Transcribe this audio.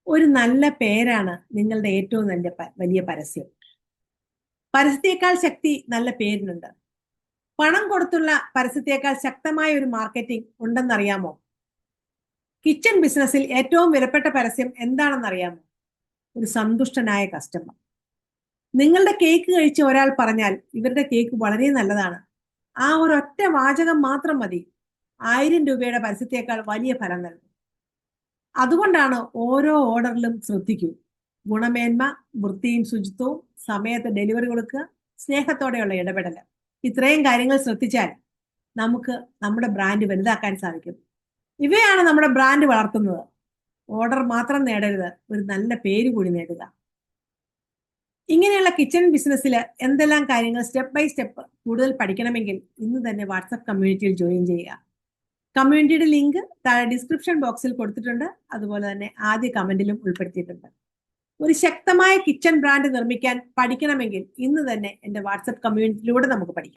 ഒരു നല്ല പേരാണ് നിങ്ങളുടെ ഏറ്റവും നല്ല വലിയ പരസ്യം. പരസ്യത്തെക്കാൾ ശക്തി നല്ല പേരിനുണ്ട്. പണം കൊടുത്തുള്ള പരസ്യത്തെക്കാൾ ശക്തമായ ഒരു മാർക്കറ്റിംഗ് ഉണ്ടെന്നറിയാമോ? കിച്ചൺ ബിസിനസ്സിൽ ഏറ്റവും വിലപ്പെട്ട പരസ്യം എന്താണെന്നറിയാമോ? ഒരു സന്തുഷ്ടനായ കസ്റ്റമർ. നിങ്ങളുടെ കേക്ക് കഴിച്ച ഒരാൾ പറഞ്ഞാൽ ഇവരുടെ കേക്ക് വളരെ നല്ലതാണ്, ആ ഒരൊറ്റ വാചകം മാത്രം മതി 1000 രൂപയുടെ പരസ്യത്തെക്കാൾ വലിയ ഫലം നൽകും. അതുകൊണ്ടാണ് ഓരോ ഓർഡറിലും ശ്രദ്ധിക്കൂ. ഗുണമേന്മ, വൃത്തിയും ശുചിത്വവും, സമയത്ത് ഡെലിവറി കൊടുക്കുക, സ്നേഹത്തോടെയുള്ള ഇടപെടൽ. ഇത്രയും കാര്യങ്ങൾ ശ്രദ്ധിച്ചാൽ നമുക്ക് നമ്മുടെ ബ്രാൻഡ് വലുതാക്കാൻ സാധിക്കും. ഇവയാണ് നമ്മുടെ ബ്രാൻഡ് വളർത്തുന്നത്. ഓർഡർ മാത്രം നേടരുത്, ഒരു നല്ല പേര് കൂടി നേടുക. ഇങ്ങനെയുള്ള കിച്ചൺ ബിസിനസ്സിൽ എന്തെല്ലാം കാര്യങ്ങൾ സ്റ്റെപ്പ് ബൈ സ്റ്റെപ്പ് കൂടുതൽ പഠിക്കണമെങ്കിൽ ഇന്ന് തന്നെ വാട്സപ്പ് കമ്മ്യൂണിറ്റിയിൽ ജോയിൻ ചെയ്യുക. കമ്മ്യൂണിറ്റിയുടെ ലിങ്ക് താഴെ ഡിസ്ക്രിപ്ഷൻ ബോക്സിൽ കൊടുത്തിട്ടുണ്ട്, അതുപോലെ തന്നെ ആദ്യ കമന്റിലും ഉൾപ്പെടുത്തിയിട്ടുണ്ട്. ഒരു ശക്തമായ കിച്ചൺ ബ്രാൻഡ് നിർമ്മിക്കാൻ പഠിക്കണമെങ്കിൽ ഇന്ന് തന്നെ എന്റെ വാട്സപ്പ് കമ്മ്യൂണിറ്റിയിലൂടെ നമുക്ക് പഠിക്കാം.